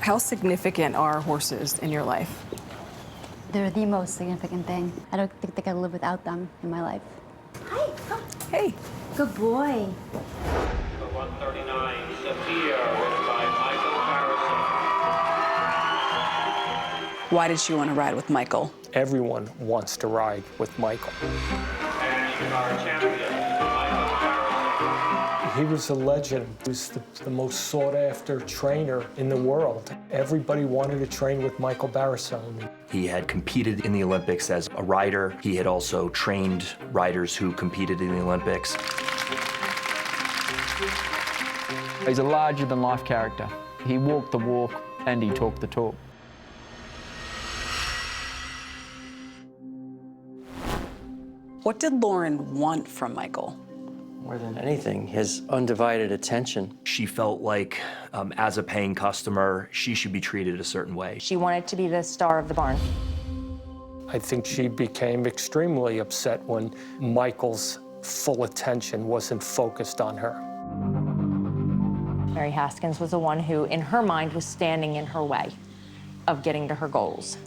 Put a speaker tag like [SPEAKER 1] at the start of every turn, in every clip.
[SPEAKER 1] How significant are horses in your life?
[SPEAKER 2] They're the most significant thing. I don't think I could live without them in my life.
[SPEAKER 3] Hi. Oh.
[SPEAKER 1] Hey.
[SPEAKER 2] Good boy.
[SPEAKER 4] The 139 Sophia, ridden by Michael Harrison.
[SPEAKER 1] Why did she want to ride with Michael?
[SPEAKER 5] Everyone wants to ride with Michael.
[SPEAKER 4] And our champion, Michael Harrison.
[SPEAKER 5] He was a legend. He was the most sought-after trainer in the world. Everybody wanted to train with Michael Barrisone.
[SPEAKER 6] He had competed in the Olympics as a rider. He had also trained riders who competed in the Olympics.
[SPEAKER 7] He's a larger-than-life character. He walked the walk and he talked the talk.
[SPEAKER 1] What did Lauren want from Michael?
[SPEAKER 8] More than anything, his undivided attention.
[SPEAKER 6] She felt like, as a paying customer, she should be treated a certain way.
[SPEAKER 3] She wanted to be the star of the barn.
[SPEAKER 5] I think she became extremely upset when Michael's full attention wasn't focused on her.
[SPEAKER 3] Mary Haskins was the one who, in her mind, was standing in her way of getting to her goals.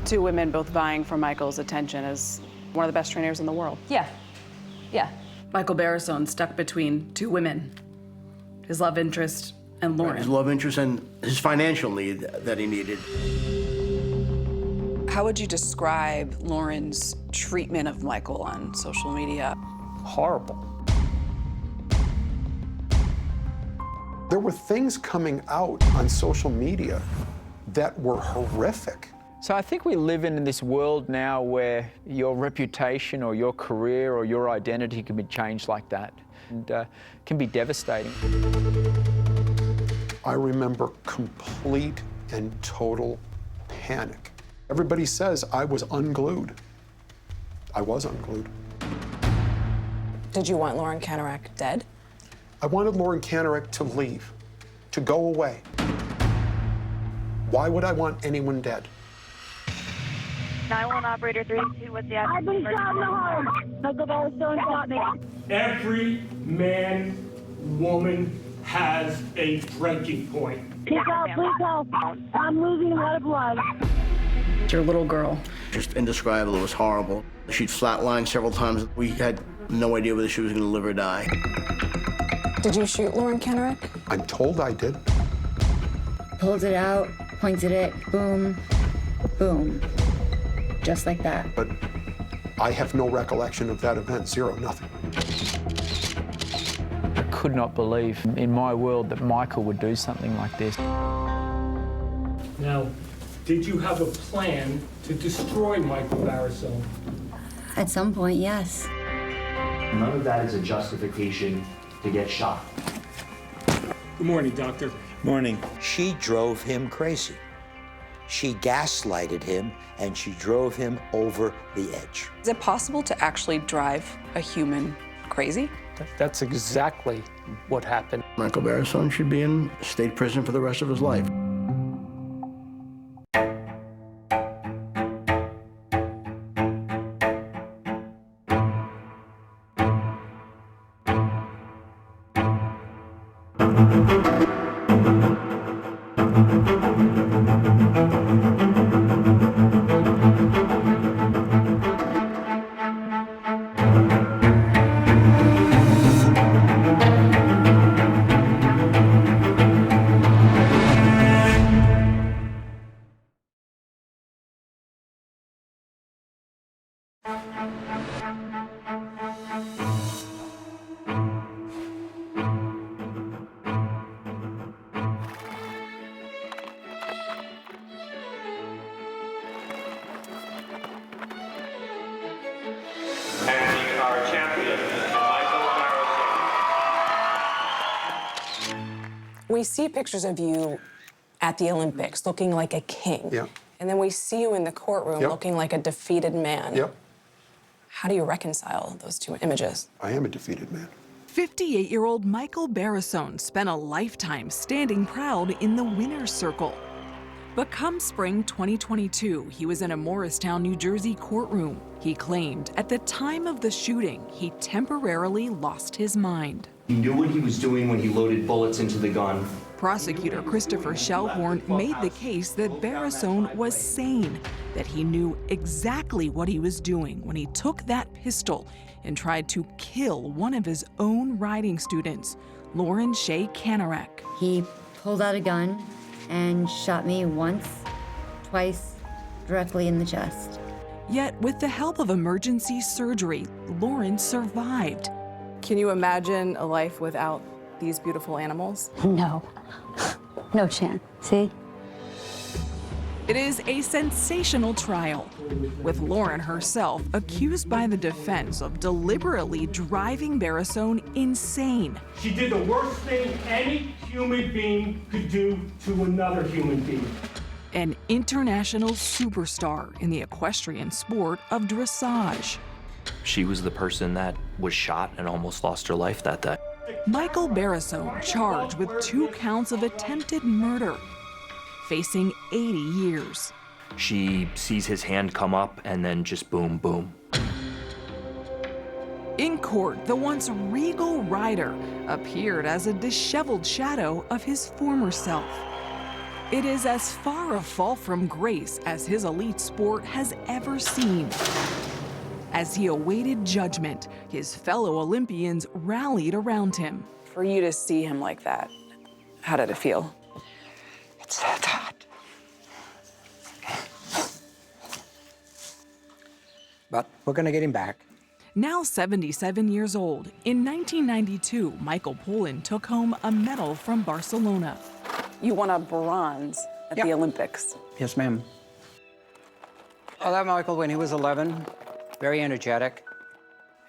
[SPEAKER 1] Two women both vying for Michael's attention as one of the best trainers in the world.
[SPEAKER 3] Yeah, yeah.
[SPEAKER 1] Michael Barrisone stuck between two women, his love interest and Lauren.
[SPEAKER 9] His love interest and his financial need that he needed.
[SPEAKER 1] How would you describe Lauren's treatment of Michael on social media?
[SPEAKER 5] Horrible.
[SPEAKER 10] There were things coming out on social media that were horrific.
[SPEAKER 7] So I think we live in this world now where your reputation or your career or your identity can be changed like that, and can be devastating.
[SPEAKER 10] I remember complete and total panic. Everybody says I was unglued. I was unglued.
[SPEAKER 1] Did you want Lauren Kanarek dead?
[SPEAKER 10] I wanted Lauren Kanarek to leave, to go away. Why would I want anyone dead?
[SPEAKER 11] 911 operator 32, what's the address? I've been shot in the home. Michael Barrisone shot me.
[SPEAKER 4] Every man, woman has a breaking point.
[SPEAKER 11] Please help. I'm losing a lot of blood.
[SPEAKER 1] It's your little girl.
[SPEAKER 9] Just indescribable. It was horrible. She'd flatlined several times. We had no idea whether she was going to live or die.
[SPEAKER 1] Did you shoot Lauren Kanarek?
[SPEAKER 10] I'm told I did.
[SPEAKER 2] Pulls it out, points at it, boom, boom. Just like that.
[SPEAKER 10] But I have no recollection of that event. Zero, nothing.
[SPEAKER 7] I could not believe in my world that Michael would do something like this.
[SPEAKER 5] Now, did you have a plan to destroy Michael Barrisone?
[SPEAKER 2] At some point, yes.
[SPEAKER 6] None of that is a justification to get shot.
[SPEAKER 5] Good morning, Doctor.
[SPEAKER 12] Morning. She drove him crazy. She gaslighted him, and she drove him over the edge.
[SPEAKER 1] Is it possible to actually drive a human crazy?
[SPEAKER 5] That's exactly what happened.
[SPEAKER 9] Michael Barrisone should be in state prison for the rest of his life.
[SPEAKER 4] And our champion, Michael Harrison.
[SPEAKER 1] We see pictures of you at the Olympics looking like a king.
[SPEAKER 10] Yeah.
[SPEAKER 1] And then we see you in the courtroom
[SPEAKER 10] Yep.
[SPEAKER 1] looking like a defeated man.
[SPEAKER 10] Yep.
[SPEAKER 1] How do you reconcile those two images?
[SPEAKER 10] I am a defeated man.
[SPEAKER 13] 58-year-old Michael Barrisone spent a lifetime standing proud in the winner's circle. But come spring 2022, he was in a Morristown, New Jersey courtroom. He claimed at the time of the shooting, he temporarily lost his mind.
[SPEAKER 6] He knew what he was doing when he loaded bullets into the gun.
[SPEAKER 13] Prosecutor Christopher Hawthorne made the case that Barrasone was sane, that he knew exactly what he was doing when he took that pistol and tried to kill one of his own riding students, Lauren Shea Kanarek.
[SPEAKER 2] He pulled out a gun and shot me once, twice, directly in the chest.
[SPEAKER 13] Yet, with the help of emergency surgery, Lauren survived.
[SPEAKER 1] Can you imagine a life without these beautiful animals?
[SPEAKER 14] No. No chance. See?
[SPEAKER 13] It is a sensational trial, with Lauren herself accused by the defense of deliberately driving Barrasone insane.
[SPEAKER 4] She did the worst thing any human being could do to another human being.
[SPEAKER 13] An international superstar in the equestrian sport of dressage.
[SPEAKER 6] She was the person that was shot and almost lost her life that day.
[SPEAKER 13] Michael Barrasone charged with 2 counts of attempted murder, facing 80 years.
[SPEAKER 6] She sees his hand come up and then just boom, boom.
[SPEAKER 13] In court, the once regal rider appeared as a disheveled shadow of his former self. It is as far a fall from grace as his elite sport has ever seen. As he awaited judgment, his fellow Olympians rallied around him.
[SPEAKER 1] For you to see him like that, how did it feel?
[SPEAKER 12] It's that hot. But we're gonna get him back.
[SPEAKER 13] Now 77 years old, in 1992, Michael Pollan took home a medal from Barcelona.
[SPEAKER 1] You won a bronze at the Olympics.
[SPEAKER 15] Yes, ma'am. I met Michael when he was 11, very energetic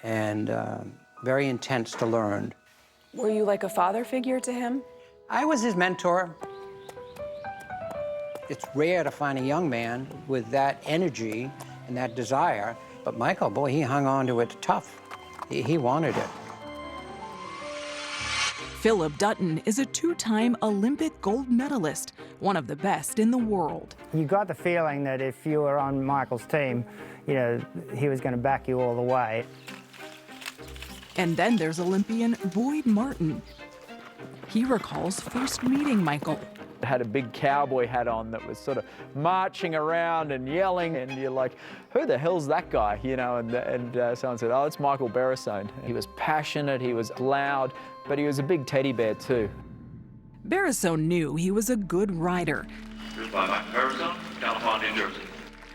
[SPEAKER 15] and very intense to learn.
[SPEAKER 1] Were you like a father figure to him?
[SPEAKER 15] I was his mentor. It's rare to find a young man with that energy and that desire, but Michael, boy, he hung on to it tough. He wanted it.
[SPEAKER 13] Philip Dutton is a 2-time Olympic gold medalist, one of the best in the world.
[SPEAKER 16] You got the feeling that if you were on Michael's team, you know, he was going to back you all the way.
[SPEAKER 13] And then there's Olympian Boyd Martin. He recalls first meeting Michael.
[SPEAKER 7] Had a big cowboy hat on that was sort of marching around and yelling, and you're like, who the hell's that guy? You know, and someone said, oh, it's Michael Barrasone. He was passionate, he was loud, but he was a big teddy bear too.
[SPEAKER 13] Barrasone knew he was a good rider.
[SPEAKER 4] Here's by Michael Barrasone, California, New Jersey.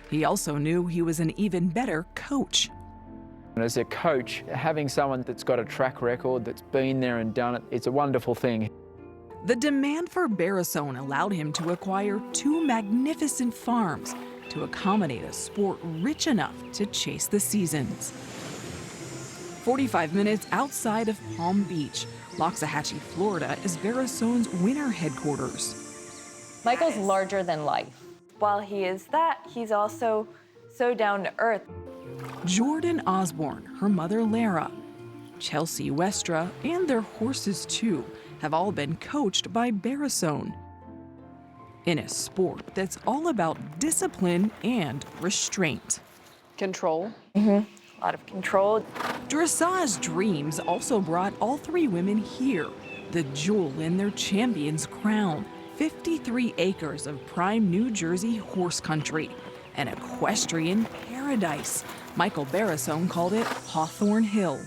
[SPEAKER 13] He also knew he was an even better coach.
[SPEAKER 7] And as a coach, having someone that's got a track record, that's been there and done it, it's a wonderful thing.
[SPEAKER 13] The demand for Barrasone allowed him to acquire 2 magnificent farms to accommodate a sport rich enough to chase the seasons. 45 minutes outside of Palm Beach, Loxahatchee, Florida, is Barrasone's winter headquarters.
[SPEAKER 3] Michael's larger than life.
[SPEAKER 17] While he is that, he's also so down to earth.
[SPEAKER 13] Jordan Osborne, her mother Lara, Chelsea Westra, and their horses too, have all been coached by Barrasone. In a sport that's all about discipline and restraint.
[SPEAKER 1] Control.
[SPEAKER 17] A lot of control.
[SPEAKER 13] Dressage Dreams also brought all 3 women here, the jewel in their champion's crown. 53 acres of prime New Jersey horse country, an equestrian paradise. Michael Barrasone called it Hawthorne Hill.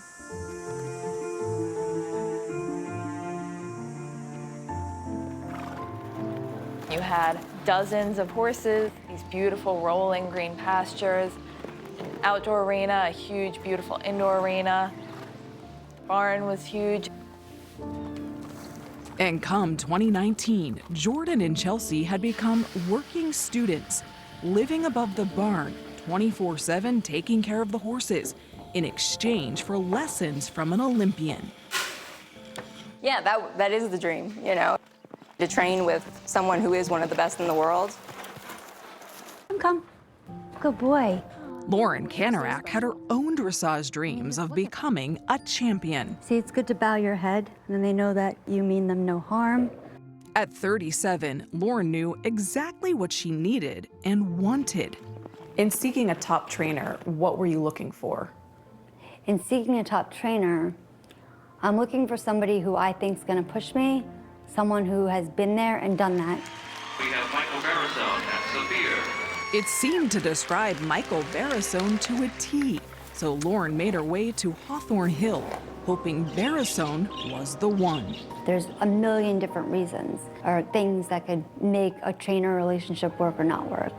[SPEAKER 17] You had dozens of horses, these beautiful rolling green pastures, an outdoor arena, a huge, beautiful indoor arena. The barn was huge.
[SPEAKER 13] And come 2019, Jordan and Chelsea had become working students, living above the barn, 24/7 taking care of the horses, in exchange for lessons from an Olympian.
[SPEAKER 18] Yeah, that is the dream, you know, to train with someone who is one of the best in the world.
[SPEAKER 14] Come. Good boy.
[SPEAKER 13] Lauren Kanarek had her own dressage dreams of becoming a champion.
[SPEAKER 14] See, it's good to bow your head, and then they know that you mean them no harm.
[SPEAKER 13] At 37, Lauren knew exactly what she needed and wanted.
[SPEAKER 1] In seeking a top trainer, what were you looking for?
[SPEAKER 14] In seeking a top trainer, I'm looking for somebody who I think is going to push me, someone who has been there and done that.
[SPEAKER 19] We have Michael Barrasone at Severe.
[SPEAKER 13] It seemed to describe Michael Barrasone to a T, so Lauren made her way to Hawthorne Hill, hoping Barrasone was the one.
[SPEAKER 14] There's a million different reasons or things that could make a trainer relationship work or not work.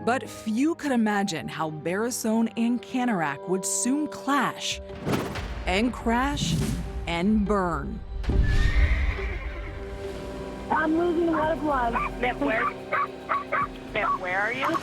[SPEAKER 13] But few could imagine how Barrasone and Kanarek would soon clash and crash and burn.
[SPEAKER 11] I'm losing a lot of blood.
[SPEAKER 17] Mip, where are you?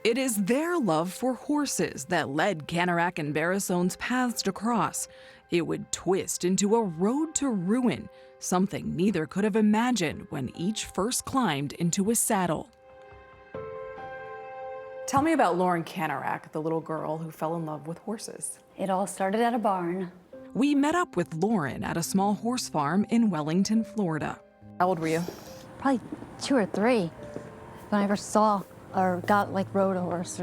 [SPEAKER 13] It is their love for horses that led Kanarek and Barrasone's paths to cross. It would twist into a road to ruin, something neither could have imagined when each first climbed into a saddle.
[SPEAKER 1] Tell me about Lauren Kanarek, the little girl who fell in love with horses.
[SPEAKER 14] It all started at a barn.
[SPEAKER 13] We met up with Lauren at a small horse farm in Wellington, Florida.
[SPEAKER 1] How old were you?
[SPEAKER 14] Probably 2 or 3 when I first saw or rode a horse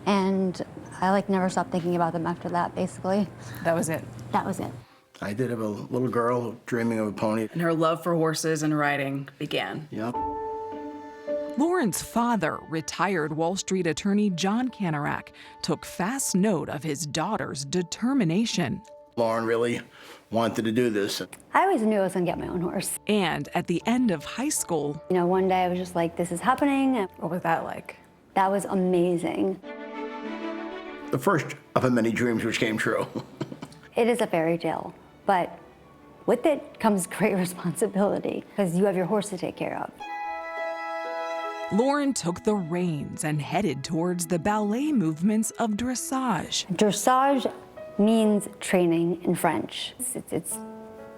[SPEAKER 14] and I never stopped thinking about them after that, basically.
[SPEAKER 1] That was it?
[SPEAKER 14] That was it.
[SPEAKER 9] I did have a little girl dreaming of a pony.
[SPEAKER 1] And her love for horses and riding began.
[SPEAKER 9] Yep.
[SPEAKER 13] Lauren's father, retired Wall Street attorney John Kanarek, took fast note of his daughter's determination.
[SPEAKER 9] Lauren really wanted to do this.
[SPEAKER 14] I always knew I was gonna get my own horse.
[SPEAKER 13] And at the end of high school,
[SPEAKER 14] one day I was just like, this is happening.
[SPEAKER 1] What was that like?
[SPEAKER 14] That was amazing.
[SPEAKER 9] The first of the many dreams which came true.
[SPEAKER 14] It is a fairy tale, but with it comes great responsibility because you have your horse to take care of.
[SPEAKER 13] Lauren took the reins and headed towards the ballet movements of dressage.
[SPEAKER 14] Dressage means training in French. It's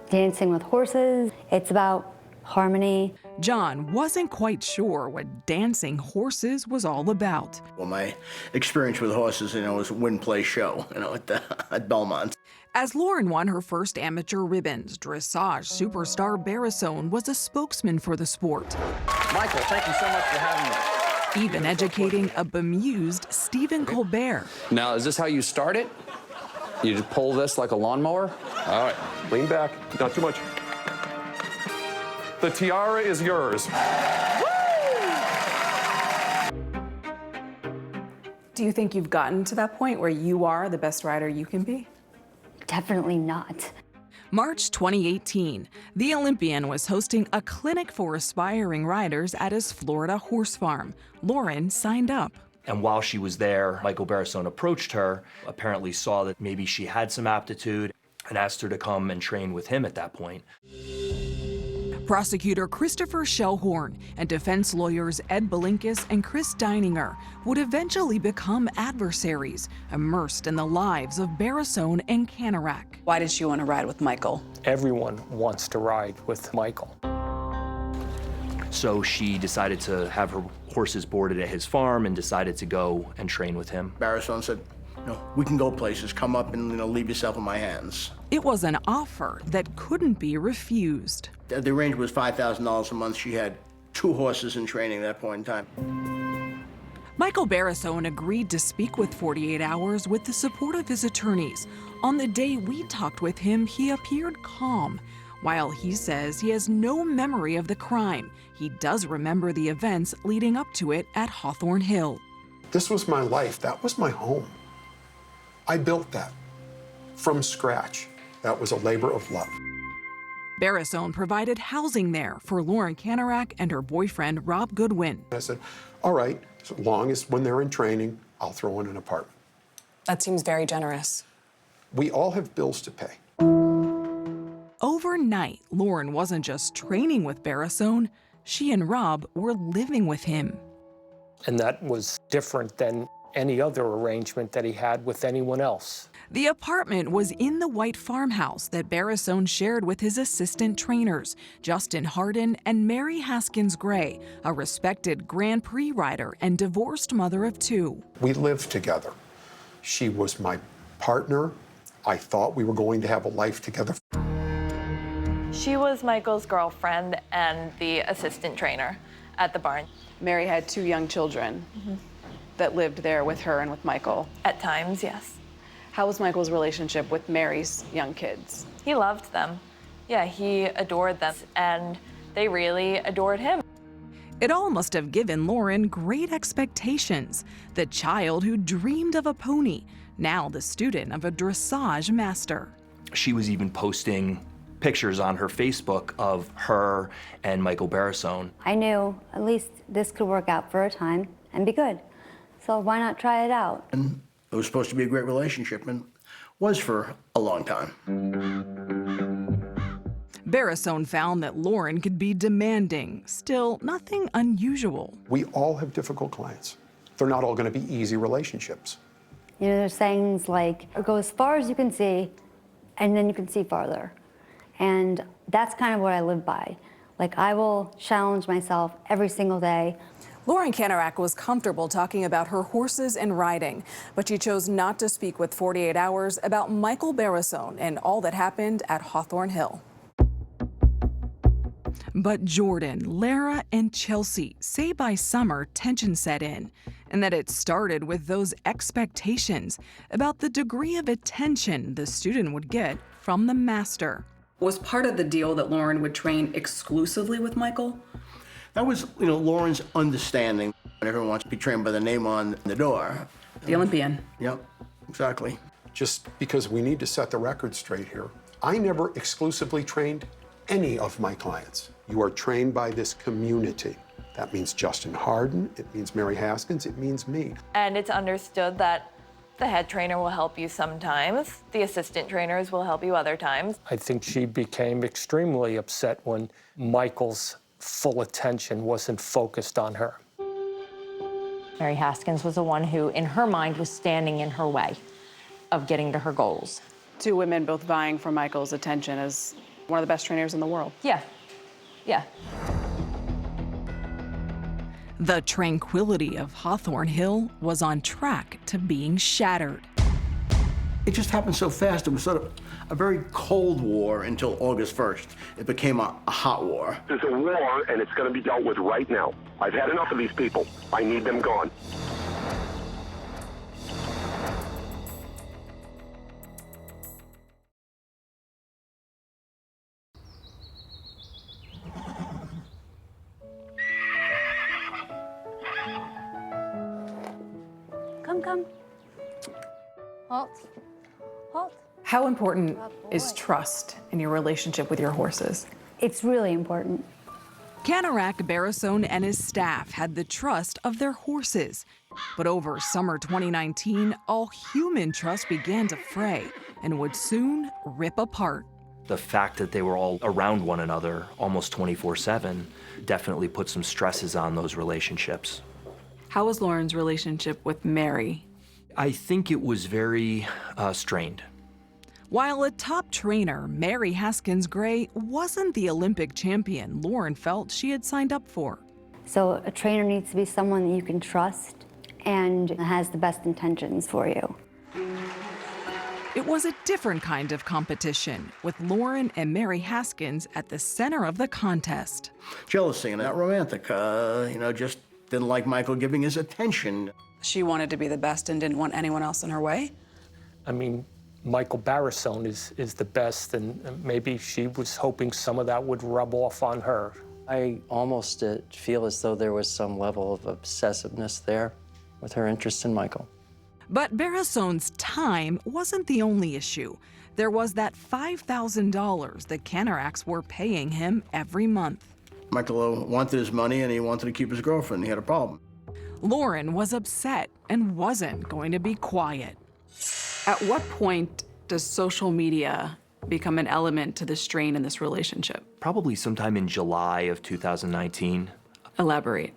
[SPEAKER 14] dancing with horses. It's about harmony.
[SPEAKER 13] John wasn't quite sure what dancing horses was all about.
[SPEAKER 9] Well, my experience with horses, was win, play, show, at Belmont.
[SPEAKER 13] As Lauren won her first amateur ribbons, dressage superstar Barrasone was a spokesman for the sport.
[SPEAKER 20] Michael, thank you so much for having me.
[SPEAKER 13] Even educating a bemused Stephen Colbert.
[SPEAKER 20] Now, is this how you start it? You just pull this like a lawnmower? All right.
[SPEAKER 10] Lean back, not too much. The tiara is yours.
[SPEAKER 1] Do you think you've gotten to that point where you are the best rider you can be?
[SPEAKER 14] Definitely not.
[SPEAKER 13] March 2018, the Olympian was hosting a clinic for aspiring riders at his Florida horse farm. Lauren signed up.
[SPEAKER 6] And while she was there, Michael Barrasone approached her, apparently saw that maybe she had some aptitude, and asked her to come and train with him at that point.
[SPEAKER 13] Prosecutor Christopher Schellhorn and defense lawyers Ed Belinkus and Chris Deininger would eventually become adversaries, immersed in the lives of Barrasone and Kanarek.
[SPEAKER 1] Why did she want to ride with Michael?
[SPEAKER 5] Everyone wants to ride with Michael.
[SPEAKER 6] So she decided to have her horses boarded at his farm and decided to go and train with him.
[SPEAKER 9] Barrasone said, we can go places, come up and leave yourself in my hands.
[SPEAKER 13] It was an offer that couldn't be refused.
[SPEAKER 9] The range was $5,000 a month. She had 2 horses in training at that point in time.
[SPEAKER 13] Michael Barrasone agreed to speak with 48 Hours with the support of his attorneys. On the day we talked with him, he appeared calm. While he says he has no memory of the crime, he does remember the events leading up to it at Hawthorne Hill.
[SPEAKER 10] This was my life. That was my home. I built that from scratch. That was a labor of love.
[SPEAKER 13] Barrasone provided housing there for Lauren Kanarek and her boyfriend, Rob Goodwin.
[SPEAKER 10] I said, all right, as long as when they're in training, I'll throw in an apartment.
[SPEAKER 1] That seems very generous.
[SPEAKER 10] We all have bills to pay.
[SPEAKER 13] Overnight, Lauren wasn't just training with Barrasone, she and Rob were living with him.
[SPEAKER 5] And that was different than any other arrangement that he had with anyone else.
[SPEAKER 13] The apartment was in the white farmhouse that Barrisone shared with his assistant trainers, Justin Hardin and Mary Haskins Gray, a respected Grand Prix rider and divorced mother of 2.
[SPEAKER 10] We lived together. She was my partner. I thought we were going to have a life together.
[SPEAKER 17] She was Michael's girlfriend and the assistant trainer at the barn.
[SPEAKER 1] Mary had 2 young children that lived there with her and with Michael.
[SPEAKER 17] At times, yes.
[SPEAKER 1] How was Michael's relationship with Mary's young kids?
[SPEAKER 17] He loved them. Yeah, he adored them, and they really adored him.
[SPEAKER 13] It all must have given Lauren great expectations. The child who dreamed of a pony, now the student of a dressage master.
[SPEAKER 6] She was even posting pictures on her Facebook of her and Michael Barrisone.
[SPEAKER 14] I knew at least this could work out for a time and be good. So why not try it out?
[SPEAKER 9] And it was supposed to be a great relationship, and was for a long time.
[SPEAKER 13] Barrisone found that Lauren could be demanding, still nothing unusual.
[SPEAKER 10] We all have difficult clients. They're not all going to be easy relationships.
[SPEAKER 14] You know, there's things like, go as far as you can see, and then you can see farther. And that's kind of what I live by. Like, I will challenge myself every single day.
[SPEAKER 1] Lauren Kanarek was comfortable talking about her horses and riding, but she chose not to speak with 48 Hours about Michael Barrisone and all that happened at Hawthorne Hill.
[SPEAKER 13] But Jordan, Lara, and Chelsea say by summer tension set in, and that it started with those expectations about the degree of attention the student would get from the master.
[SPEAKER 1] Was part of the deal that Lauren would train exclusively with Michael?
[SPEAKER 9] That was, Lauren's understanding. Everyone wants to be trained by the name on the door.
[SPEAKER 1] The Olympian.
[SPEAKER 9] Yep, exactly.
[SPEAKER 10] Just because we need to set the record straight here, I never exclusively trained any of my clients. You are trained by this community. That means Justin Hardin, it means Mary Haskins, it means me.
[SPEAKER 17] And it's understood that the head trainer will help you sometimes. The assistant trainers will help you other times.
[SPEAKER 5] I think she became extremely upset when Michael's full attention wasn't focused on her.
[SPEAKER 3] Mary Haskins was the one who, in her mind, was standing in her way of getting to her goals.
[SPEAKER 1] 2 women both vying for Michael's attention as one of the best trainers in the world.
[SPEAKER 3] Yeah, yeah.
[SPEAKER 13] The tranquility of Hawthorne Hill was on track to being shattered.
[SPEAKER 9] It just happened so fast. It was sort of a very cold war until August 1st. It became a hot war.
[SPEAKER 21] There's a war, and it's going to be dealt with right now. I've had enough of these people. I need them gone.
[SPEAKER 14] Come. Halt. Halt.
[SPEAKER 1] How important is trust in your relationship with your horses?
[SPEAKER 14] It's really important.
[SPEAKER 13] Kanarek, Barrisone, and his staff had the trust of their horses. But over summer 2019, all human trust began to fray and would soon rip apart.
[SPEAKER 6] The fact that they were all around one another almost 24/7 definitely put some stresses on those relationships.
[SPEAKER 1] How was Lauren's relationship with Mary?
[SPEAKER 6] I think it was very strained.
[SPEAKER 13] While a top trainer, Mary Haskins Gray wasn't the Olympic champion Lauren felt she had signed up for.
[SPEAKER 14] So a trainer needs to be someone that you can trust and has the best intentions for you.
[SPEAKER 13] It was a different kind of competition, with Lauren and Mary Haskins at the center of the contest.
[SPEAKER 9] Jealousy and not romantic, just didn't like Michael giving his attention.
[SPEAKER 1] She wanted to be the best and didn't want anyone else in her way?
[SPEAKER 5] I mean, Michael Barrisone is the best, and maybe she was hoping some of that would rub off on her.
[SPEAKER 8] I almost feel as though there was some level of obsessiveness there with her interest in Michael.
[SPEAKER 13] But Barrisone's time wasn't the only issue. There was that $5,000 the Kanareks were paying him every month.
[SPEAKER 9] Michael wanted his money and he wanted to keep his girlfriend. He had a problem.
[SPEAKER 13] Lauren was upset and wasn't going to be quiet.
[SPEAKER 1] At what point does social media become an element to the strain in this relationship?
[SPEAKER 6] Probably sometime in July of 2019.
[SPEAKER 1] Elaborate.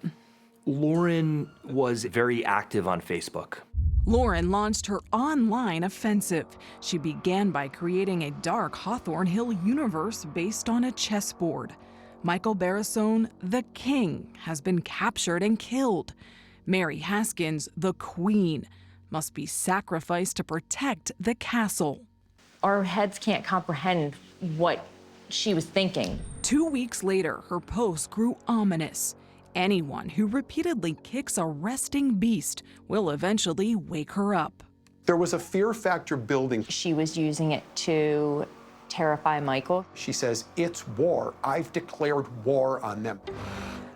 [SPEAKER 6] Lauren was very active on Facebook.
[SPEAKER 13] Lauren launched her online offensive. She began by creating a dark Hawthorne Hill universe based on a chessboard. Michael Barrisone, the king, has been captured and killed. Mary Haskins, the queen, must be sacrificed to protect the castle.
[SPEAKER 3] Our heads can't comprehend what she was thinking.
[SPEAKER 13] 2 weeks later, her post grew ominous. Anyone who repeatedly kicks a resting beast will eventually wake her up.
[SPEAKER 10] There was a fear factor building.
[SPEAKER 3] She was using it to terrify Michael.
[SPEAKER 10] She says, it's war. I've declared war on them.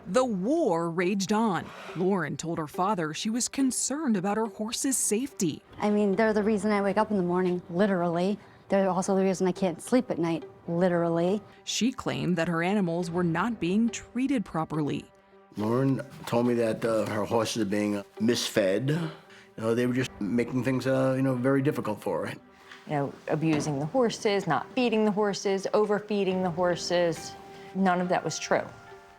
[SPEAKER 13] The war raged on. Lauren told her father she was concerned about her horse's safety.
[SPEAKER 14] I mean, they're the reason I wake up in the morning, literally. They're also the reason I can't sleep at night, literally.
[SPEAKER 13] She claimed that her animals were not being treated properly.
[SPEAKER 9] Lauren told me that her horses are being misfed. You know, they were just making things, very difficult for her.
[SPEAKER 3] You know, abusing the horses, not feeding the horses, overfeeding the horses. None of that was true.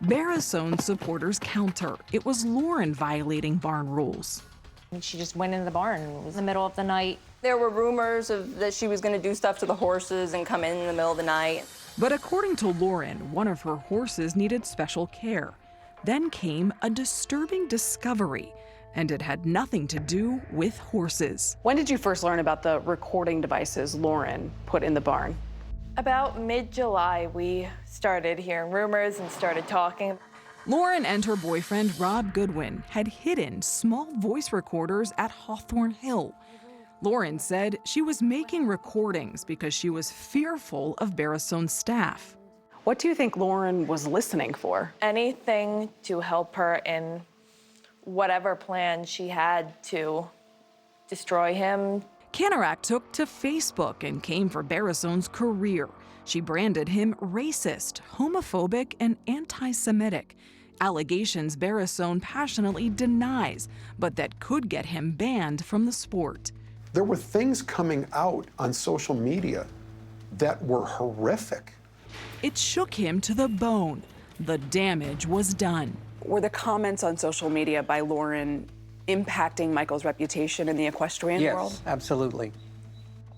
[SPEAKER 13] Barrisone's supporters counter. It was Lauren violating barn rules.
[SPEAKER 3] And she just went in the barn. It was the middle of the night.
[SPEAKER 18] There were rumors that she was going to do stuff to the horses and come in the middle of the night.
[SPEAKER 13] But according to Lauren, one of her horses needed special care. Then came a disturbing discovery, and it had nothing to do with horses.
[SPEAKER 1] When did you first learn about the recording devices Lauren put in the barn?
[SPEAKER 17] About mid-July, we started hearing rumors and started talking.
[SPEAKER 13] Lauren and her boyfriend, Rob Goodwin, had hidden small voice recorders at Hawthorne Hill. Lauren said she was making recordings because she was fearful of Barrisone's staff.
[SPEAKER 1] What do you think Lauren was listening for?
[SPEAKER 17] Anything to help her in whatever plan she had to destroy him.
[SPEAKER 13] Kanarek took to Facebook and came for Barrisone's career. She branded him racist, homophobic, and anti-Semitic. Allegations Barrisone passionately denies, but that could get him banned from the sport.
[SPEAKER 10] There were things coming out on social media that were horrific.
[SPEAKER 13] It shook him to the bone. The damage was done.
[SPEAKER 1] Were the comments on social media by Lauren impacting Michael's reputation in the equestrian world?
[SPEAKER 15] Yes, absolutely.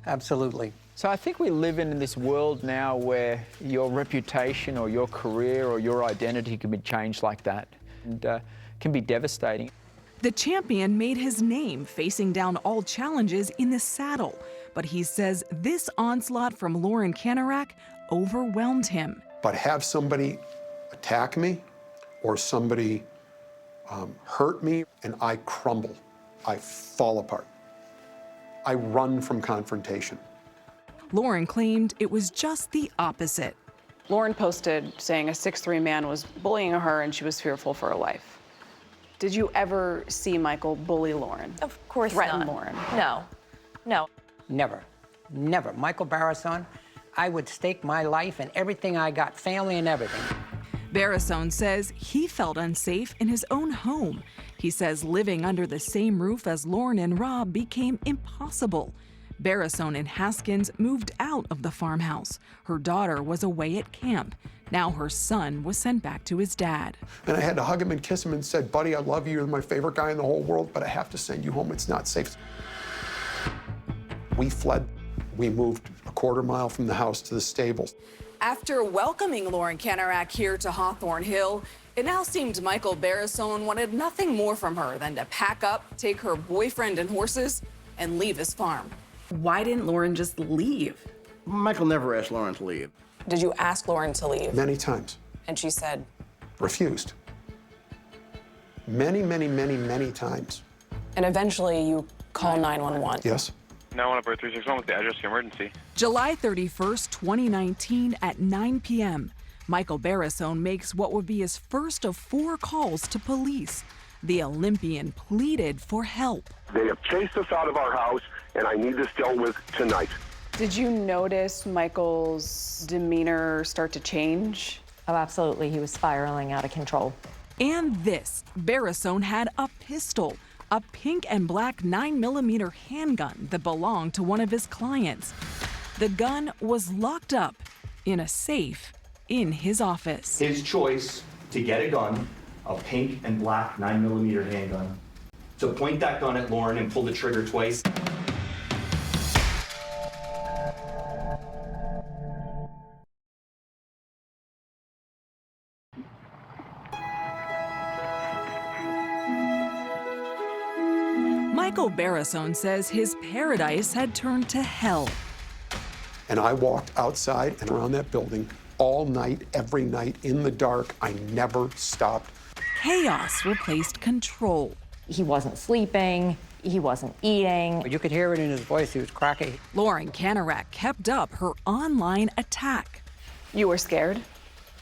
[SPEAKER 15] Absolutely.
[SPEAKER 7] So I think we live in this world now where your reputation or your career or your identity can be changed like that, and can be devastating.
[SPEAKER 13] The champion made his name facing down all challenges in the saddle, but he says this onslaught from Lauren Kanarek overwhelmed him.
[SPEAKER 10] But have somebody attack me or somebody hurt me and I crumble, I fall apart. I run from confrontation.
[SPEAKER 13] Lauren claimed it was just the opposite.
[SPEAKER 1] Lauren posted saying a 6'3" man was bullying her and she was fearful for her life. Did you ever see Michael bully Lauren?
[SPEAKER 17] Of course
[SPEAKER 1] Threaten
[SPEAKER 17] not.
[SPEAKER 1] Lauren?
[SPEAKER 17] No, no.
[SPEAKER 15] Never, never. Michael Barrisone, I would stake my life and everything I got, family and everything.
[SPEAKER 13] Barrisone says he felt unsafe in his own home. He says living under the same roof as Lauren and Rob became impossible. Barrisone and Haskins moved out of the farmhouse. Her daughter was away at camp. Now her son was sent back to his dad.
[SPEAKER 10] And I had to hug him and kiss him and said, buddy, I love you. You're my favorite guy in the whole world, but I have to send you home. It's not safe. We fled. We moved a quarter mile from the house to the stables.
[SPEAKER 1] After welcoming Lauren Kanarek here to Hawthorne Hill, it now seemed Michael Barrisone wanted nothing more from her than to pack up, take her boyfriend and horses, and leave his farm. Why didn't Lauren just leave?
[SPEAKER 9] Michael never asked Lauren to leave.
[SPEAKER 1] Did you ask Lauren to leave?
[SPEAKER 10] Many times.
[SPEAKER 1] And she said?
[SPEAKER 10] Refused. Many, many, many, many times.
[SPEAKER 1] And eventually you call 911.
[SPEAKER 10] Yes.
[SPEAKER 2] 911 361 with the address of emergency.
[SPEAKER 13] July 31st, 2019 at 9 p.m., Michael Barrisone makes what would be his first of 4 calls to police. The Olympian pleaded for help.
[SPEAKER 21] They have chased us out of our house, and I need this dealt with tonight.
[SPEAKER 1] Did you notice Michael's demeanor start to change?
[SPEAKER 3] Oh, absolutely. He was spiraling out of control.
[SPEAKER 13] And this, Barrisone had a pistol, a pink and black 9mm handgun that belonged to one of his clients. The gun was locked up in a safe in his office.
[SPEAKER 6] His choice to get a gun a pink and black 9mm handgun. So point that gun at Lauren and pull the trigger twice.
[SPEAKER 13] Michael Barrisone says his paradise had turned to hell.
[SPEAKER 10] And I walked outside and around that building all night, every night, in the dark. I never stopped.
[SPEAKER 13] Chaos replaced control.
[SPEAKER 3] He wasn't sleeping, he wasn't eating.
[SPEAKER 15] You could hear it in his voice, he was cracky.
[SPEAKER 13] Lauren Kanarek kept up her online attack.
[SPEAKER 17] You were scared?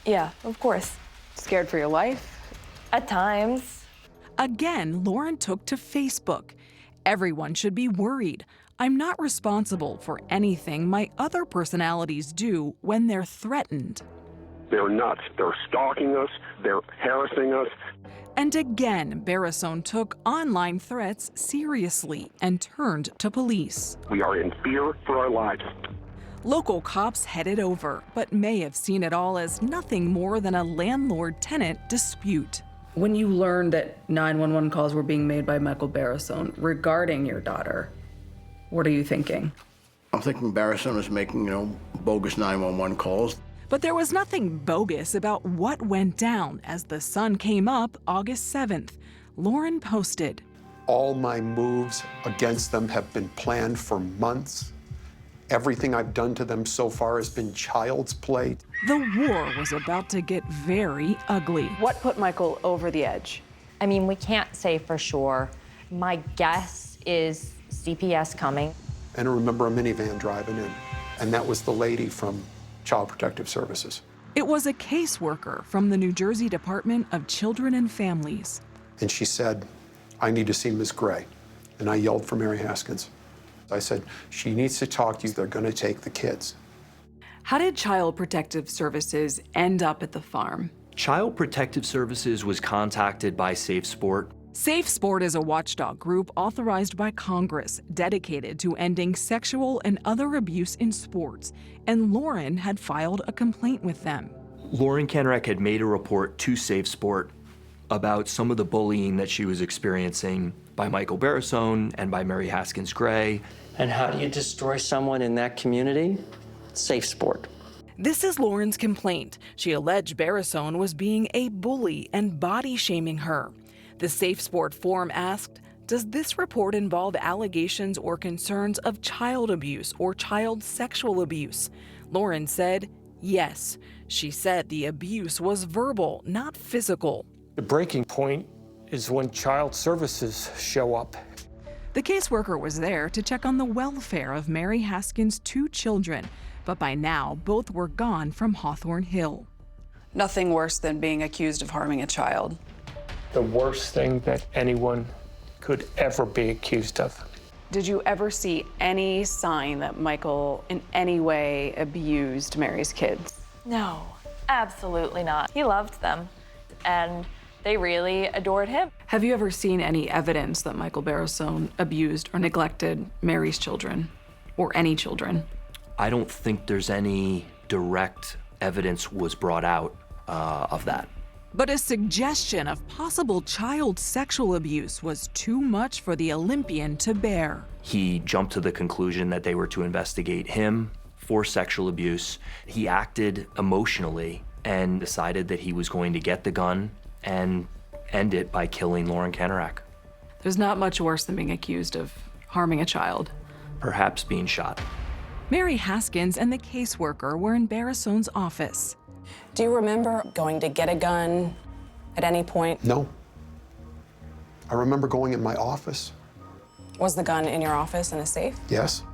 [SPEAKER 17] Yeah, of course. Scared for your life? At times.
[SPEAKER 13] Again, Lauren took to Facebook. Everyone should be worried. I'm not responsible for anything my other personalities do when they're threatened.
[SPEAKER 21] They're nuts. They're stalking us. They're harassing us.
[SPEAKER 13] And again, Barrisone took online threats seriously and turned to police.
[SPEAKER 21] We are in fear for our lives.
[SPEAKER 13] Local cops headed over, but may have seen it all as nothing more than a landlord-tenant dispute.
[SPEAKER 12] When you learned that 911 calls were being made by Michael Barrisone regarding your daughter, what are you thinking?
[SPEAKER 9] I'm thinking Barrisone is making, bogus 911 calls.
[SPEAKER 13] But there was nothing bogus about what went down as the sun came up August 7th. Lauren posted,
[SPEAKER 10] All my moves against them have been planned for months. Everything I've done to them so far has been child's play.
[SPEAKER 13] The war was about to get very ugly.
[SPEAKER 12] What put Michael over the edge?
[SPEAKER 3] I mean, we can't say for sure. My guess is CPS coming.
[SPEAKER 10] And I remember a minivan driving in, and that was the lady from Child Protective Services.
[SPEAKER 13] It was a caseworker from the New Jersey Department of Children and Families.
[SPEAKER 10] And she said, I need to see Ms. Gray. And I yelled for Mary Haskins. I said, she needs to talk to you. They're going to take the kids.
[SPEAKER 13] How did Child Protective Services end up at the farm?
[SPEAKER 6] Child Protective Services was contacted by Safe Sport.
[SPEAKER 13] Safe Sport is a watchdog group authorized by Congress dedicated to ending sexual and other abuse in sports, and Lauren had filed a complaint with them.
[SPEAKER 6] Lauren Kanarek had made a report to Safe Sport about some of the bullying that she was experiencing by Michael Barrisone and by Mary Haskins Gray.
[SPEAKER 8] And how do you destroy someone in that community? Safe Sport.
[SPEAKER 13] This is Lauren's complaint. She alleged Barrisone was being a bully and body-shaming her. The Safe Sport form asked, does this report involve allegations or concerns of child abuse or child sexual abuse? Lauren said, yes. She said the abuse was verbal, not physical.
[SPEAKER 5] The breaking point is when child services show up.
[SPEAKER 13] The caseworker was there to check on the welfare of Mary Haskins' 2 children, but by now both were gone from Hawthorne Hill.
[SPEAKER 12] Nothing worse than being accused of harming a child.
[SPEAKER 5] The worst thing that anyone could ever be accused of.
[SPEAKER 12] Did you ever see any sign that Michael in any way abused Mary's kids?
[SPEAKER 17] No, absolutely not. He loved them, and they really adored him.
[SPEAKER 12] Have you ever seen any evidence that Michael Barrisone abused or neglected Mary's children, or any children?
[SPEAKER 6] I don't think there's any direct evidence was brought out of that.
[SPEAKER 13] But a suggestion of possible child sexual abuse was too much for the Olympian to bear.
[SPEAKER 6] He jumped to the conclusion that they were to investigate him for sexual abuse. He acted emotionally and decided that he was going to get the gun and end it by killing Lauren Kanarek.
[SPEAKER 12] There's not much worse than being accused of harming a child.
[SPEAKER 6] Perhaps being shot.
[SPEAKER 13] Mary Haskins and the caseworker were in Barrisone's office.
[SPEAKER 22] Do you remember going to get a gun at any point?
[SPEAKER 10] No. I remember going in my office.
[SPEAKER 22] Was the gun in your office in a safe?
[SPEAKER 10] Yes.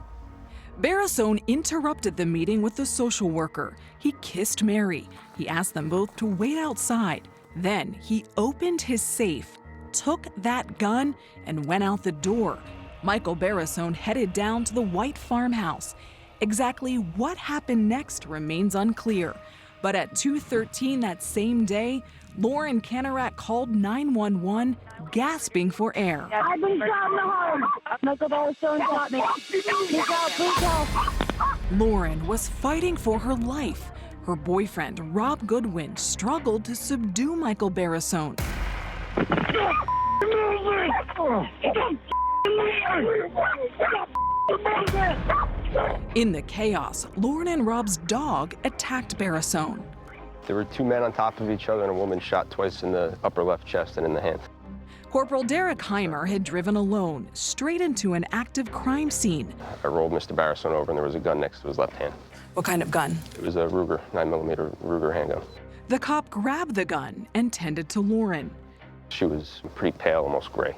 [SPEAKER 13] Barrisone interrupted the meeting with the social worker. He kissed Mary. He asked them both to wait outside. Then he opened his safe, took that gun, and went out the door. Michael Barrisone headed down to the white farmhouse. Exactly what happened next remains unclear. But at 2:13 that same day, Lauren Kanarek called 911, gasping for air.
[SPEAKER 11] I've been shot in the home. Michael Barrisone shot me. Please help, please help.
[SPEAKER 13] Lauren was fighting for her life. Her boyfriend, Rob Goodwin, struggled to subdue Michael Barrisone. In the chaos, Lauren and Rob's dog attacked Barrisone.
[SPEAKER 4] There were two men on top of each other, and a woman shot twice in the upper left chest and in the hand.
[SPEAKER 13] Corporal Derek Heimer had driven alone straight into an active crime scene.
[SPEAKER 4] I rolled Mr. Barrisone over, and there was a gun next to his left hand.
[SPEAKER 12] What kind of gun?
[SPEAKER 4] It was a Ruger, 9mm Ruger handgun.
[SPEAKER 13] The cop grabbed the gun and tended to Lauren.
[SPEAKER 4] She was pretty pale, almost gray.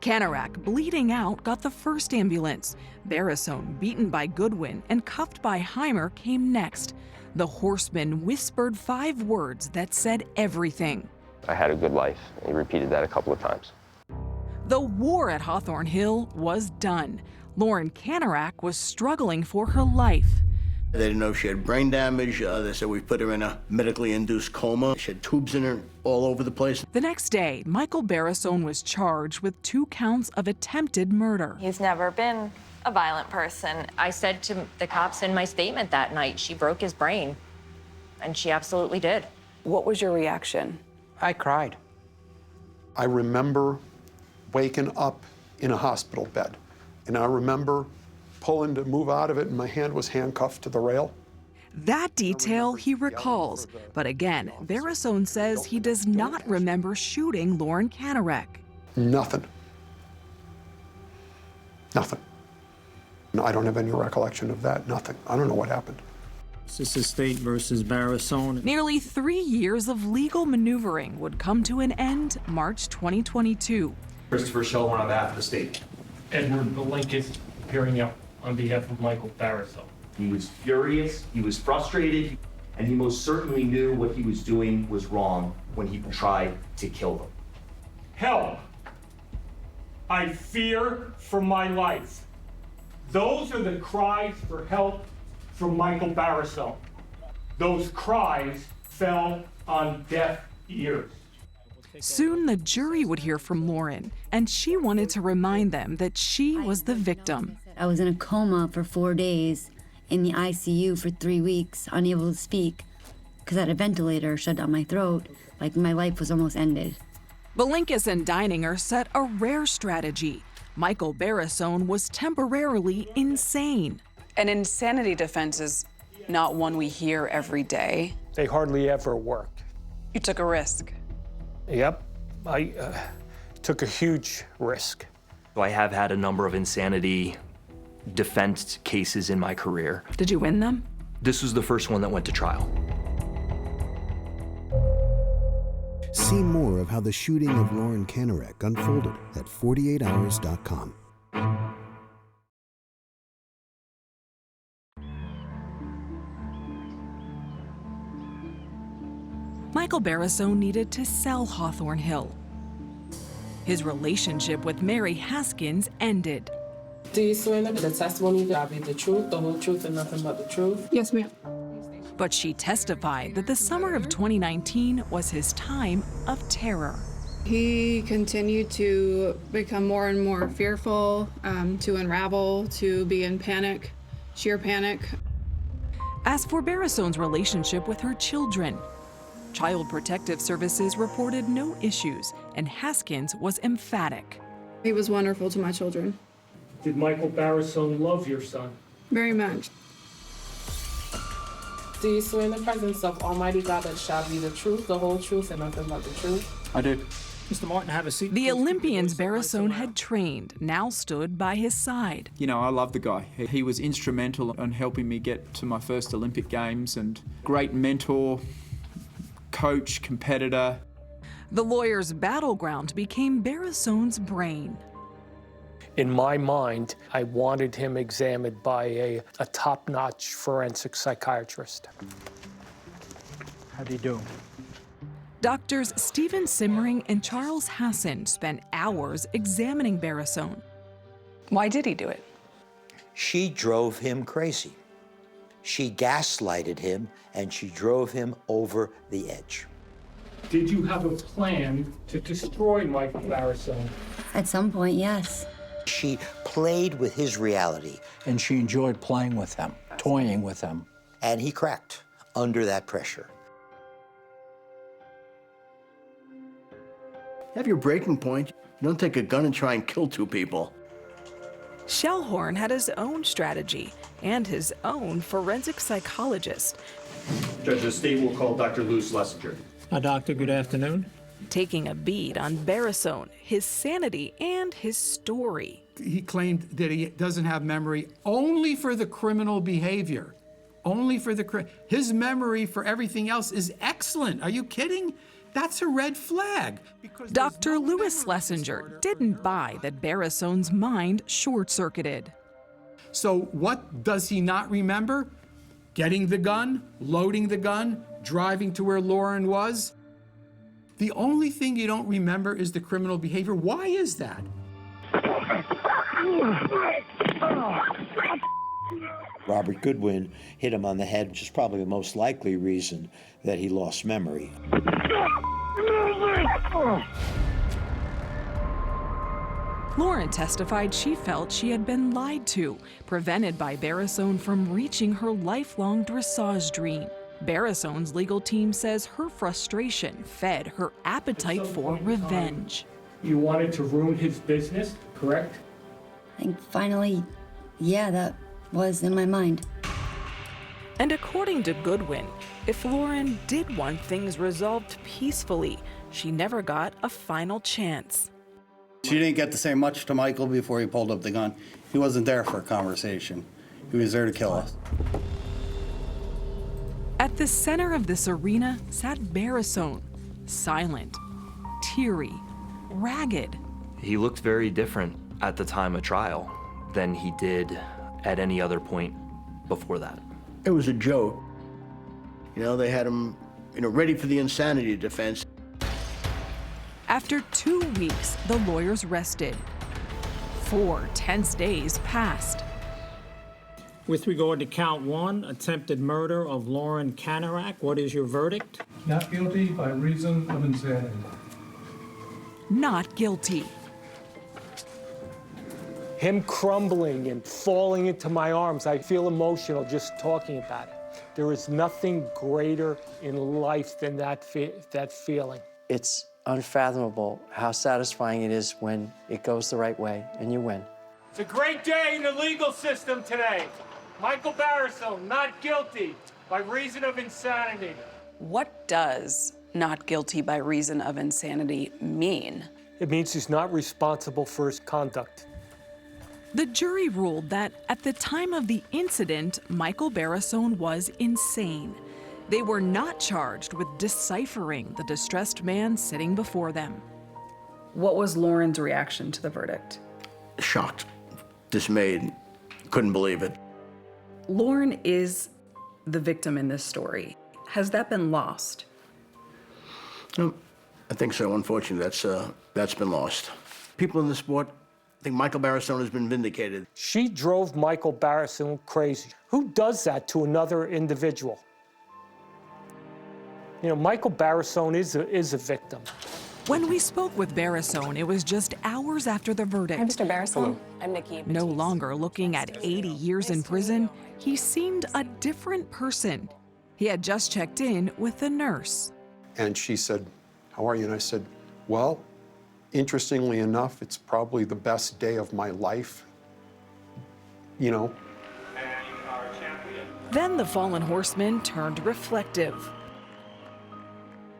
[SPEAKER 13] Kanarek, bleeding out, got the first ambulance. Barrisone, beaten by Goodwin and cuffed by Heimer, came next. The horseman whispered 5 words that said everything.
[SPEAKER 4] I had a good life. He repeated that a couple of times.
[SPEAKER 13] The war at Hawthorne Hill was done. Lauren Kanarek was struggling for her life.
[SPEAKER 9] They didn't know she had brain damage. They said we put her in a medically induced coma. She had tubes in her all over the place.
[SPEAKER 13] The next day, Michael Barrisone was charged with 2 counts of attempted murder.
[SPEAKER 17] He's never been a violent person.
[SPEAKER 3] I said to the cops in my statement that night, she broke his brain, and she absolutely did.
[SPEAKER 12] What was your reaction?
[SPEAKER 15] I cried.
[SPEAKER 10] I remember waking up in a hospital bed, and I remember pulling to move out of it, and my hand was handcuffed to the rail.
[SPEAKER 13] That detail he recalls, but again, Barrisone says he does not remember shooting Lauren Kanarek.
[SPEAKER 10] Nothing. Nothing. No, I don't have any recollection of that. Nothing. I don't know what happened.
[SPEAKER 16] This is State versus Barrisone.
[SPEAKER 13] Nearly 3 years of legal maneuvering would come to an end March 2022.
[SPEAKER 5] Christopher Shelburne on behalf of the state. Edward Belinkus appearing up on behalf of Michael Barrisone.
[SPEAKER 6] He was furious, he was frustrated, and he most certainly knew what he was doing was wrong when he tried to kill them.
[SPEAKER 5] Help! I fear for my life. Those are the cries for help from Michael Barrisone. Those cries fell on deaf ears.
[SPEAKER 13] Soon the jury would hear from Lauren, and she wanted to remind them that she was the victim.
[SPEAKER 14] I was in a coma for 4 days, in the ICU for 3 weeks, unable to speak, because I had a ventilator shut down my throat, like my life was almost ended.
[SPEAKER 13] Belinkus and Deininger set a rare strategy. Michael Barrisone was temporarily insane.
[SPEAKER 12] An insanity defense is not one we hear every day.
[SPEAKER 5] They hardly ever work.
[SPEAKER 12] You took a risk.
[SPEAKER 5] Yep, I took a huge risk.
[SPEAKER 6] So I have had a number of insanity defense cases in my career.
[SPEAKER 12] Did you win them?
[SPEAKER 6] This was the first one that went to trial.
[SPEAKER 23] See more of how the shooting of Lauren Kanarek unfolded at 48hours.com.
[SPEAKER 13] Michael Barrisone needed to sell Hawthorne Hill. His relationship with Mary Haskins ended.
[SPEAKER 24] Do you swear that the testimony that be the truth, the whole truth, and nothing but the truth?
[SPEAKER 13] Yes, ma'am. But she testified that the summer of 2019 was his time of terror.
[SPEAKER 25] He continued to become more and more fearful, to unravel, to be in panic, sheer panic.
[SPEAKER 13] As for Barrisone's relationship with her children, Child Protective Services reported no issues, and Haskins was emphatic.
[SPEAKER 25] He was wonderful to my children.
[SPEAKER 5] Did Michael Barrisone love your son?
[SPEAKER 25] Very much.
[SPEAKER 24] Do you swear in the presence of Almighty God that shall be the truth, the whole truth, and nothing but the truth?
[SPEAKER 16] I do. Mr. Martin, have a seat.
[SPEAKER 13] The Olympians Barrisone had trained now stood by his side.
[SPEAKER 7] You know, I love the guy. He was instrumental in helping me get to my first Olympic Games, and great mentor, coach, competitor.
[SPEAKER 13] The lawyer's battleground became Barrisone's brain.
[SPEAKER 5] In my mind, I wanted him examined by a top-notch forensic psychiatrist.
[SPEAKER 16] How do you do?
[SPEAKER 13] Doctors Stephen Simmering and Charles Hassan spent hours examining Barrisone.
[SPEAKER 12] Why did he do it?
[SPEAKER 26] She drove him crazy. She gaslighted him, and she drove him over the edge.
[SPEAKER 5] Did you have a plan to destroy Michael Barrisone?
[SPEAKER 14] At some point, yes.
[SPEAKER 26] She played with his reality.
[SPEAKER 16] And she enjoyed playing with him, toying with him.
[SPEAKER 26] And he cracked under that pressure.
[SPEAKER 9] have your breaking point. You don't take a gun and try and kill two people.
[SPEAKER 13] Hawthorne had his own strategy and his own forensic psychologist.
[SPEAKER 1] Judge, the state will call Dr. Lou Schlesinger.
[SPEAKER 16] Doctor, good afternoon.
[SPEAKER 13] Taking a bead on Barrisone, his sanity, and his story.
[SPEAKER 2] He claimed that he doesn't have memory only for the criminal behavior. Only for his memory for everything else is excellent. Are you kidding? That's a red flag.
[SPEAKER 13] Dr. Louis Schlesinger didn't buy that Barrisone's mind short-circuited.
[SPEAKER 2] So what does he not remember? Getting the gun, loading the gun, driving to where Lauren was. The only thing you don't remember is the criminal behavior. Why is that?
[SPEAKER 26] Robert Goodwin hit him on the head, which is probably the most likely reason that he lost memory.
[SPEAKER 13] Lauren testified she felt she had been lied to, prevented by Barrisone from reaching her lifelong dressage dream. Barrisone's legal team says her frustration fed her appetite for revenge.
[SPEAKER 5] You wanted to ruin his business, correct?
[SPEAKER 14] I think finally, yeah, that was in my mind.
[SPEAKER 13] And according to Goodwin, if Lauren did want things resolved peacefully, she never got a final chance.
[SPEAKER 18] She didn't get to say much to Michael before he pulled up the gun. He wasn't there for a conversation. He was there to kill us.
[SPEAKER 13] At the center of this arena sat Barrisone, silent, teary, ragged.
[SPEAKER 6] He looked very different at the time of trial than he did at any other point before that.
[SPEAKER 9] It was a joke. You know, they had him, ready for the insanity defense.
[SPEAKER 13] After 2 weeks, the lawyers rested. 4 tense days passed.
[SPEAKER 16] With regard to count 1, attempted murder of Lauren Kanarek, what is your verdict?
[SPEAKER 19] Not guilty by reason of insanity.
[SPEAKER 13] Not guilty.
[SPEAKER 5] Him crumbling and falling into my arms, I feel emotional just talking about it. There is nothing greater in life than that feeling.
[SPEAKER 8] It's unfathomable how satisfying it is when it goes the right way and you win.
[SPEAKER 5] It's a great day in the legal system today. Michael Barrisone, not guilty by reason of insanity.
[SPEAKER 22] What does not guilty by reason of insanity mean?
[SPEAKER 5] It means he's not responsible for his conduct.
[SPEAKER 13] The jury ruled that at the time of the incident, Michael Barrisone was insane. They were not charged with deciphering the distressed man sitting before them.
[SPEAKER 12] What was Lauren's reaction to the verdict?
[SPEAKER 9] Shocked, dismayed, couldn't believe it.
[SPEAKER 12] Lauren is the victim in this story. Has that been lost?
[SPEAKER 9] No, I think so. Unfortunately, that's been lost. People in the sport think Michael Barrisone has been vindicated.
[SPEAKER 5] She drove Michael Barrisone crazy. Who does that to another individual? Michael Barrisone is a victim.
[SPEAKER 13] When we spoke with Barrisone, it was just hours after the verdict.
[SPEAKER 22] Hi, Mr. Barrisone. I'm Nikki.
[SPEAKER 13] No longer looking at 80 years in prison, he seemed a different person. He had just checked in with the nurse.
[SPEAKER 10] And she said, "How are you?" And I said, "Well, interestingly enough, it's probably the best day of my life.
[SPEAKER 13] Then the fallen horseman turned reflective.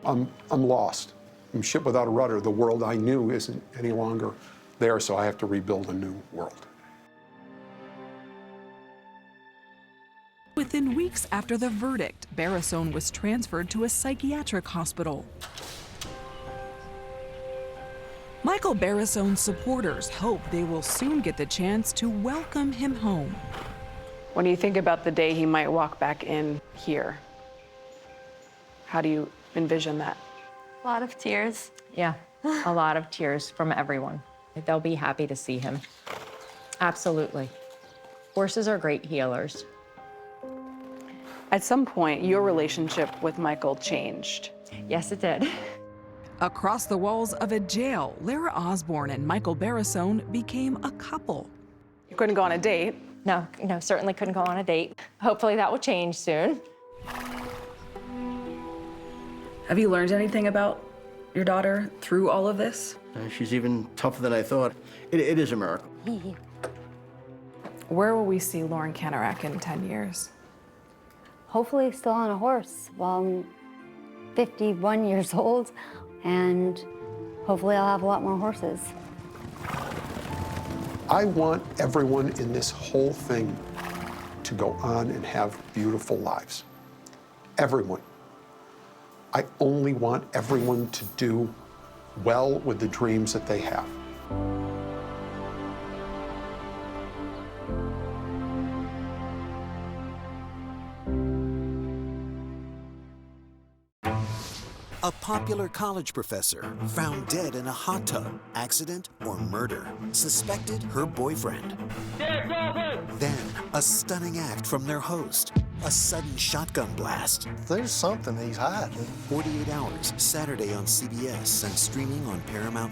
[SPEAKER 10] I'm lost. I'm ship without a rudder. The world I knew isn't any longer there, so I have to rebuild a new world."
[SPEAKER 13] Within weeks after the verdict, Barrisone was transferred to a psychiatric hospital. Michael Barrisone's supporters hope they will soon get the chance to welcome him home.
[SPEAKER 22] When you think about the day he might walk back in here, how do you envision that?
[SPEAKER 17] A lot of tears.
[SPEAKER 3] Yeah, a lot of tears from everyone. They'll be happy to see him. Absolutely. Horses are great healers.
[SPEAKER 22] At some point, your relationship with Michael changed.
[SPEAKER 3] Yes, it did.
[SPEAKER 13] Across the walls of a jail, Lara Osborne and Michael Barrisone became a couple.
[SPEAKER 22] You couldn't go on a date?
[SPEAKER 3] No, certainly couldn't go on a date. Hopefully that will change soon.
[SPEAKER 12] Have you learned anything about your daughter through all of this?
[SPEAKER 9] She's even tougher than I thought. It is a miracle.
[SPEAKER 22] Where will we see Lauren Kanarek in 10 years?
[SPEAKER 14] Hopefully still on a horse while I'm 51 years old, and hopefully I'll have a lot more horses.
[SPEAKER 10] I want everyone in this whole thing to go on and have beautiful lives. Everyone. I only want everyone to do well with the dreams that they have.
[SPEAKER 4] A popular college professor found dead in a hot tub, accident or murder, suspected her boyfriend. Then, a stunning act from their host, a sudden shotgun blast.
[SPEAKER 11] There's something he's hiding.
[SPEAKER 4] 48 Hours, Saturday on CBS and streaming on Paramount+.